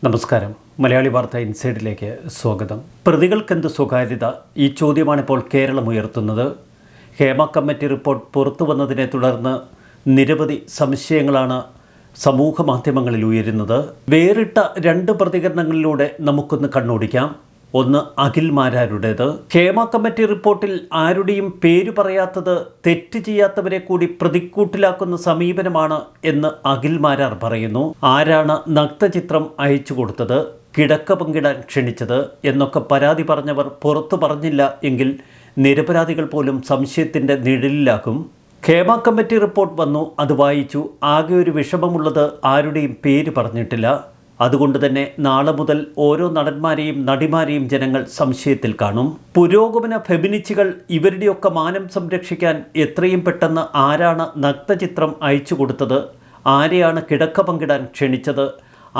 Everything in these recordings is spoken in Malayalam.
നമസ്കാരം. മലയാളി വാർത്ത ഇൻസൈഡിലേക്ക് സ്വാഗതം. പ്രതികൾക്കെന്ത് സ്വകാര്യത? ഈ ചോദ്യമാണിപ്പോൾ കേരളം ഉയർത്തുന്നത്. ഹേമ കമ്മിറ്റി റിപ്പോർട്ട് പുറത്തു വന്നതിനെ തുടർന്ന് നിരവധി സംശയങ്ങളാണ് സമൂഹ മാധ്യമങ്ങളിൽ ഉയരുന്നത്. വേറിട്ട രണ്ട് പ്രതികരണങ്ങളിലൂടെ നമുക്കൊന്ന് കണ്ണോടിക്കാം. ഒന്ന് അഖിൽ മാരാരുടേത്. ഹേമ കമ്മിറ്റി റിപ്പോർട്ടിൽ ആരുടെയും പേര് പറയാത്തത് തെറ്റ് ചെയ്യാത്തവരെ കൂടി പ്രതിക്കൂട്ടിലാക്കുന്ന സമീപനമാണ് എന്ന് അഖിൽ മാരാർ പറയുന്നു. ആരാണ് നഗ്നചിത്രം അയച്ചു കൊടുത്തത്, കിടക്ക പങ്കിടാൻ ക്ഷണിച്ചത് എന്നൊക്കെ പരാതി പറഞ്ഞവർ പുറത്തു പറഞ്ഞില്ല എങ്കിൽ നിരപരാധികൾ പോലും സംശയത്തിൻ്റെ നിഴലിലാകും. ഹേമ കമ്മിറ്റി റിപ്പോർട്ട് വന്നു, അത് വായിച്ചു. ആകെ ഒരു വിഷമമുള്ളത് ആരുടെയും പേര് പറഞ്ഞിട്ടില്ല. അതുകൊണ്ട് തന്നെ നാളെ മുതൽ ഓരോ നടന്മാരെയും നടിമാരെയും ജനങ്ങൾ സംശയത്തിൽ കാണും. പുരോഗമന ഫെമിനിസ്റ്റുകൾ ഇവരുടെയൊക്കെ മാനം സംരക്ഷിക്കാൻ എത്രയും പെട്ടെന്ന് ആരാണ് നഗ്നചിത്രം അയച്ചു കൊടുത്തത്, ആരെയാണ് കിടക്ക പങ്കിടാൻ ക്ഷണിച്ചത്,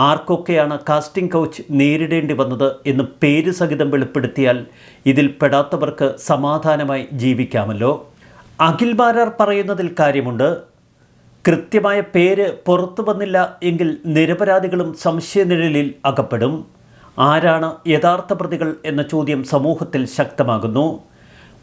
ആർക്കൊക്കെയാണ് കാസ്റ്റിംഗ് കൗച്ച് നേരിടേണ്ടി വന്നത് എന്ന് പേര് സഹിതം വെളിപ്പെടുത്തിയാൽ ഇതിൽ പെടാത്തവർക്ക് സമാധാനമായി ജീവിക്കാമല്ലോ. അഖിൽ മാരാർ പറയുന്നതിൽ കാര്യമുണ്ട്. കൃത്യമായ പേര് പുറത്തു വന്നില്ല എങ്കിൽ നിരപരാധികളും സംശയനിഴലിൽ അകപ്പെടും. ആരാണ് യഥാർത്ഥ പ്രതികൾ എന്ന ചോദ്യം സമൂഹത്തിൽ ശക്തമാകുന്നു.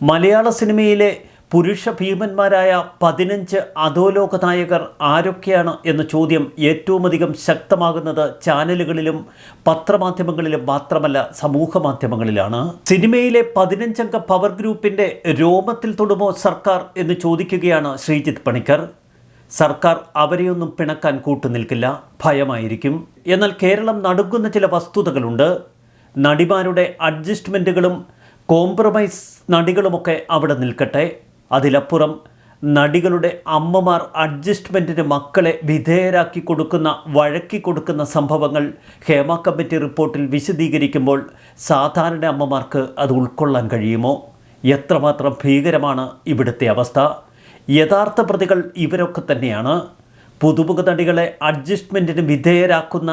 മലയാള സിനിമയിലെ പുരുഷ ഭീമന്മാരായ 15 അധോലോക നായകർ ആരൊക്കെയാണ് എന്ന ചോദ്യം ഏറ്റവുമധികം ശക്തമാകുന്നത് ചാനലുകളിലും പത്രമാധ്യമങ്ങളിലും മാത്രമല്ല, സമൂഹ മാധ്യമങ്ങളിലാണ്. സിനിമയിലെ 15 അംഗ പവർ ഗ്രൂപ്പിൻ്റെ രോമത്തിൽ തൊടുമോ സർക്കാർ എന്ന് ചോദിക്കുകയാണ് ശ്രീജിത്ത് പണിക്കർ. സർക്കാർ അവരെയൊന്നും പിണക്കാൻ കൂട്ടുനിൽക്കില്ല, ഭയമായിരിക്കും. എന്നാൽ കേരളം നടുങ്ങുന്ന ചില വസ്തുതകളുണ്ട്. നടിമാരുടെ അഡ്ജസ്റ്റ്മെൻറ്റുകളും കോംപ്രമൈസ് നടികളുമൊക്കെ അവിടെ നിൽക്കട്ടെ. അതിലപ്പുറം നടികളുടെ അമ്മമാർ അഡ്ജസ്റ്റ്മെൻറ്റിന് മക്കളെ വിധേയരാക്കി കൊടുക്കുന്ന, വഴക്കി കൊടുക്കുന്ന സംഭവങ്ങൾ ഹേമ കമ്മിറ്റി റിപ്പോർട്ടിൽ വിശദീകരിക്കുമ്പോൾ സാധാരണ അമ്മമാർക്ക് അത് ഉൾക്കൊള്ളാൻ കഴിയുമോ? എത്രമാത്രം ഭീകരമാണ് ഇവിടുത്തെ അവസ്ഥ. യഥാർത്ഥ പ്രതികൾ ഇവരൊക്കെ തന്നെയാണ്. പുതുമുഖ നടികളെ അഡ്ജസ്റ്റ്മെൻറ്റിന് വിധേയരാക്കുന്ന,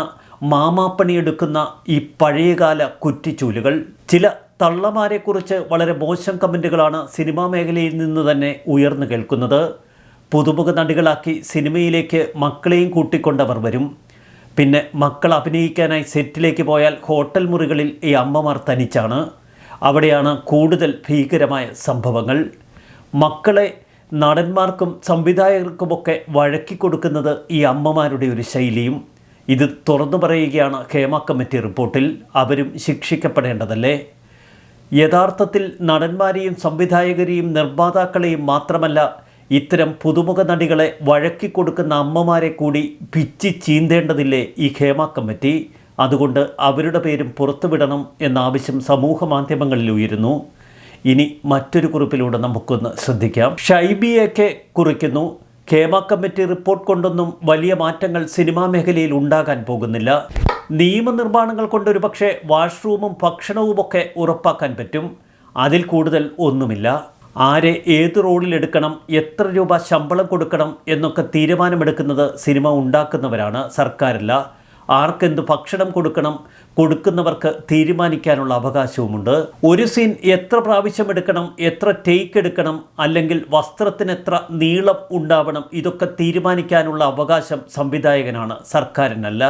മാമാപ്പണിയെടുക്കുന്ന ഈ പഴയകാല കുറ്റിച്ചൂലുകൾ. ചില തള്ളമാരെക്കുറിച്ച് വളരെ മോശം കമൻറ്റുകളാണ് സിനിമാ മേഖലയിൽ നിന്ന് തന്നെ ഉയർന്നു കേൾക്കുന്നത്. പുതുമുഖ നടികളാക്കി സിനിമയിലേക്ക് മക്കളെയും കൂട്ടിക്കൊണ്ടവർ വരും. പിന്നെ മക്കൾ അഭിനയിക്കാനായി സെറ്റിലേക്ക് പോയാൽ ഹോട്ടൽ മുറികളിൽ ഈ അമ്മമാർ തനിച്ചാണ്. അവിടെയാണ് കൂടുതൽ ഭീകരമായ സംഭവങ്ങൾ. മക്കളെ നടന്മാർക്കും സംവിധായകർക്കുമൊക്കെ വഴക്കി കൊടുക്കുന്നത് ഈ അമ്മമാരുടെ ഒരു ശൈലിയും. ഇത് തുറന്നു പറയുകയാണ് ഹേമ കമ്മിറ്റി റിപ്പോർട്ടിൽ. അവരും ശിക്ഷിക്കപ്പെടേണ്ടതല്ലേ? യഥാർത്ഥത്തിൽ നടന്മാരെയും സംവിധായകരെയും നിർമ്മാതാക്കളെയും മാത്രമല്ല, ഇത്തരം പുതുമുഖ നടികളെ വഴക്കി കൊടുക്കുന്ന അമ്മമാരെ കൂടി പിച്ചി ചീന്തേണ്ടതില്ലേ ഈ ഹേമ കമ്മിറ്റി? അതുകൊണ്ട് അവരുടെ പേരും പുറത്തുവിടണം എന്ന ആവശ്യം സമൂഹ മാധ്യമങ്ങളിൽ ഉയരുന്നു. ഇനി മറ്റൊരു കുറിപ്പിലൂടെ നമുക്കൊന്ന് ശ്രദ്ധിക്കാം. ഷൈബിയൊക്കെ കുറിക്കുന്നു, ഹേമ കമ്മിറ്റി റിപ്പോർട്ട് കൊണ്ടൊന്നും വലിയ മാറ്റങ്ങൾ സിനിമാ മേഖലയിൽ ഉണ്ടാകാൻ പോകുന്നില്ല. നിയമനിർമ്മാണങ്ങൾ കൊണ്ടൊരു പക്ഷേ വാഷ്റൂമും ഭക്ഷണവുമൊക്കെ ഉറപ്പാക്കാൻ പറ്റും. അതിൽ കൂടുതൽ ഒന്നുമില്ല. ആരെ ഏത് റോളിലെടുക്കണം, എത്ര രൂപ ശമ്പളം കൊടുക്കണം എന്നൊക്കെ തീരുമാനമെടുക്കുന്നത് സിനിമ ഉണ്ടാക്കുന്നവരാണ്, സർക്കാരല്ല. ആർക്കെന്ത് ഭക്ഷണം കൊടുക്കണം, കൊടുക്കുന്നവർക്ക് തീരുമാനിക്കാനുള്ള അവകാശവുമുണ്ട്. ഒരു സീൻ എത്ര പ്രാവശ്യം എടുക്കണം, എത്ര ടേക്ക് എടുക്കണം, അല്ലെങ്കിൽ വസ്ത്രത്തിന് എത്ര നീളം ഉണ്ടാവണം, ഇതൊക്കെ തീരുമാനിക്കാനുള്ള അവകാശം സംവിധായകനാണ്, സർക്കാരിനല്ല.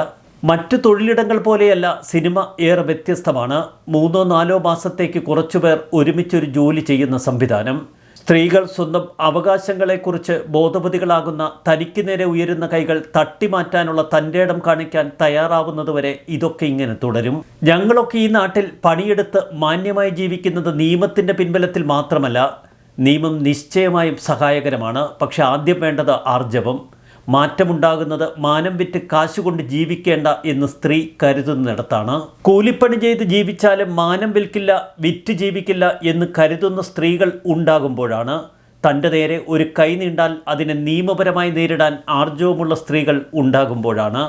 മറ്റു തൊഴിലിടങ്ങൾ പോലെയല്ല സിനിമ, ഏറെ വ്യത്യസ്തമാണ്. 3-4 മാസത്തേക്ക് കുറച്ചുപേർ ഒരുമിച്ചൊരു ജോലി ചെയ്യുന്ന സംവിധാനം. സ്ത്രീകൾ സ്വന്തം അവകാശങ്ങളെക്കുറിച്ച് ബോധവതികളാകുന്ന, തനിക്ക് നേരെ ഉയരുന്ന കൈകൾ തട്ടിമാറ്റാനുള്ള തൻ്റെ ഇടം കാണിക്കാൻ തയ്യാറാവുന്നതുവരെ ഇതൊക്കെ ഇങ്ങനെ തുടരും. ഞങ്ങളൊക്കെ ഈ നാട്ടിൽ പണിയെടുത്ത് മാന്യമായി ജീവിക്കുന്നത് നിയമത്തിൻ്റെ പിൻബലത്തിൽ മാത്രമല്ല. നിയമം നിശ്ചയമായും സഹായകരമാണ്. പക്ഷെ ആദ്യം വേണ്ടത് ആർജവം. മാറ്റമുണ്ടാകുന്നത് മാനം വിറ്റ് കാശുകൊണ്ട് ജീവിക്കേണ്ട എന്ന് സ്ത്രീ കരുതുന്നിടത്താണ്. കൂലിപ്പണി ചെയ്ത് ജീവിച്ചാലും മാനം വിൽക്കില്ല, വിറ്റ് ജീവിക്കില്ല എന്ന് കരുതുന്ന സ്ത്രീകൾ ഉണ്ടാകുമ്പോഴാണ്. തൻ്റെ നേരെ ഒരു കൈ നീണ്ടാൽ അതിനെ നിയമപരമായി നേരിടാൻ ആർജവമുള്ള സ്ത്രീകൾ ഉണ്ടാകുമ്പോഴാണ്.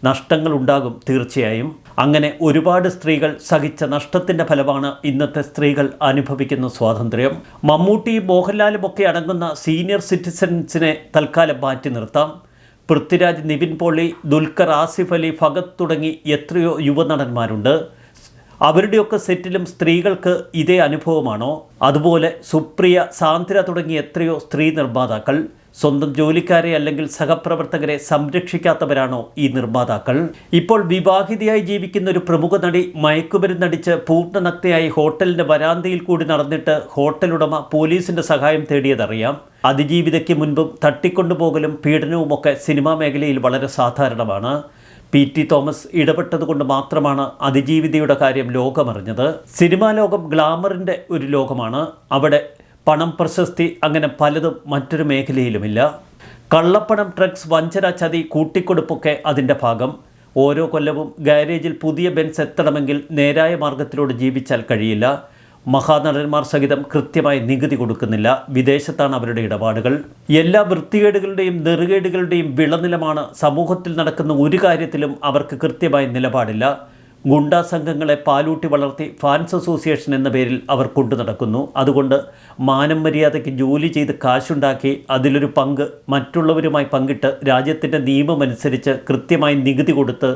നഷ്ടങ്ങൾ ഉണ്ടാകും തീർച്ചയായും. അങ്ങനെ ഒരുപാട് സ്ത്രീകൾ സഹിച്ച നഷ്ടത്തിൻ്റെ ഫലമാണ് ഇന്നത്തെ സ്ത്രീകൾ അനുഭവിക്കുന്ന സ്വാതന്ത്ര്യം. മമ്മൂട്ടിയും മോഹൻലാലും ഒക്കെ അടങ്ങുന്ന സീനിയർ സിറ്റിസൻസിനെ തൽക്കാലം മാറ്റി നിർത്താം. പൃഥ്വിരാജ്, നിവിൻ പോളി, ദുൽഖർ, ആസിഫ് അലി, ഭഗത് തുടങ്ങി എത്രയോ യുവനടന്മാരുണ്ട്. അവരുടെയൊക്കെ സെറ്റിലും സ്ത്രീകൾക്ക് ഇതേ അനുഭവമാണോ? അതുപോലെ സുപ്രിയ, സാന്ദ്ര തുടങ്ങിയ എത്രയോ സ്ത്രീ നിർമ്മാതാക്കൾ. സ്വന്തം ജോലിക്കാരെ അല്ലെങ്കിൽ സഹപ്രവർത്തകരെ സംരക്ഷിക്കാത്തവരാണോ ഈ നിർമ്മാതാക്കൾ? ഇപ്പോൾ വിവാഹിതയായി ജീവിക്കുന്ന ഒരു പ്രമുഖ നടി മയക്കുമരുന്നടിച്ച് പൂർണ്ണനഗ്നയായി ഹോട്ടലിന്റെ വരാന്തയിൽ കൂടി നടന്നിട്ട് ഹോട്ടൽ ഉടമ പോലീസിന്റെ സഹായം തേടിയതറിയാം. അതിജീവിതയ്ക്ക് മുൻപും തട്ടിക്കൊണ്ടുപോകലും പീഡനവുമൊക്കെ സിനിമാ മേഖലയിൽ വളരെ സാധാരണമാണ്. PT തോമസ് ഇടപെട്ടതുകൊണ്ട് മാത്രമാണ് അതിജീവിതയുടെ കാര്യം ലോകമറിഞ്ഞത്. സിനിമാ ലോകം ഗ്ലാമറിൻ്റെ ഒരു ലോകമാണ്. അവിടെ പണം, പ്രശസ്തി, അങ്ങനെ പലതും മറ്റൊരു മേഖലയിലുമില്ല. കള്ളപ്പണം, ഡ്രഗ്സ്, വഞ്ചന, ചതി, കൂട്ടിക്കൊടുപ്പൊക്കെ അതിൻ്റെ ഭാഗം. ഓരോ കൊല്ലവും ഗാരേജിൽ പുതിയ ബെൻസ് എത്തണമെങ്കിൽ നേരായ മാർഗത്തിലൂടെ ജീവിച്ചാൽ കഴിയില്ല. മഹാനടന്മാർ സഹിതം കൃത്യമായി നികുതി കൊടുക്കുന്നില്ല. വിദേശത്താണ് അവരുടെ ഇടപാടുകൾ. എല്ലാ വൃത്തികേടുകളുടെയും നെറുകേടുകളുടെയും വിളനിലമാണ്. സമൂഹത്തിൽ നടക്കുന്ന ഒരു കാര്യത്തിലും അവർക്ക് കൃത്യമായ നിലപാടില്ല. ഗുണ്ടാ സംഘങ്ങളെ പാലൂട്ടി വളർത്തി ഫാൻസ് അസോസിയേഷൻ എന്ന പേരിൽ അവർ കൊണ്ടു നടക്കുന്നു. അതുകൊണ്ട് മാനം മര്യാദയ്ക്ക് ജോലി ചെയ്ത് കാശുണ്ടാക്കി അതിലൊരു പങ്ക് മറ്റുള്ളവരുമായി പങ്കിട്ട് രാജ്യത്തിൻ്റെ നിയമമനുസരിച്ച് കൃത്യമായി നികുതി കൊടുത്ത്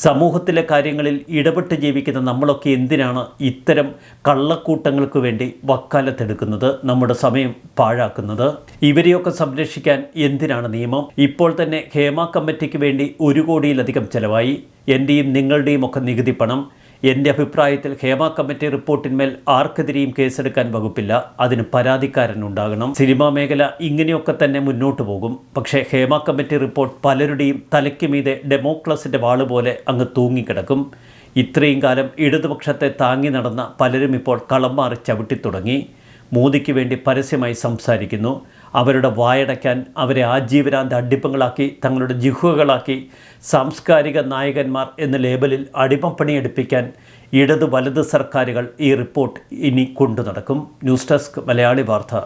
സമൂഹത്തിലെ കാര്യങ്ങളിൽ ഇടപെട്ട് ജീവിക്കുന്ന നമ്മളൊക്കെ എന്തിനാണ് ഇത്തരം കള്ളക്കൂട്ടങ്ങൾക്ക് വേണ്ടി വക്കാലത്തെടുക്കുന്നത്, നമ്മുടെ സമയം പാഴാക്കുന്നത്? ഇവരെയൊക്കെ സംരക്ഷിക്കാൻ എന്തിനാണ് നിയമം? ഇപ്പോൾ തന്നെ ഹേമ കമ്മിറ്റിക്ക് വേണ്ടി 1 കോടിയിലധികം ചെലവായി. എൻ്റെയും നിങ്ങളുടെയും ഒക്കെ നികുതി പണം. എൻ്റെ അഭിപ്രായത്തിൽ ഹേമ കമ്മിറ്റി റിപ്പോർട്ടിന്മേൽ ആർക്കെതിരെയും കേസെടുക്കാൻ വകുപ്പില്ല. അതിന് പരാതിക്കാരനുണ്ടാകണം. സിനിമാ മേഖല ഇങ്ങനെയൊക്കെ തന്നെ മുന്നോട്ട് പോകും. പക്ഷേ ഹേമ കമ്മിറ്റി റിപ്പോർട്ട് പലരുടെയും തലയ്ക്ക് മീതെ ഡെമോക്രസിൻ്റെ വാള് പോലെ അങ്ങ് തൂങ്ങിക്കിടക്കും. ഇത്രയും കാലം ഇടതുപക്ഷത്തെ താങ്ങി നടന്ന പലരും ഇപ്പോൾ കളം മാറി ചവിട്ടിത്തുടങ്ങി. മോദിക്ക് വേണ്ടി പരസ്യമായി സംസാരിക്കുന്നു. അവരുടെ വായടയ്ക്കാൻ, അവരെ ആജീവനാന്ത അടിപ്പങ്ങളാക്കി, തങ്ങളുടെ ജിഹ്വകളാക്കി സാംസ്കാരിക നായകന്മാർ എന്ന ലേബലിൽ അടിമപ്പണിയെടുപ്പിക്കാൻ ഇടത് വലത് സർക്കാരുകൾ ഈ റിപ്പോർട്ട് ഇനി കൊണ്ടു നടക്കും. ന്യൂസ് ഡെസ്ക്, മലയാളി വാർത്ത.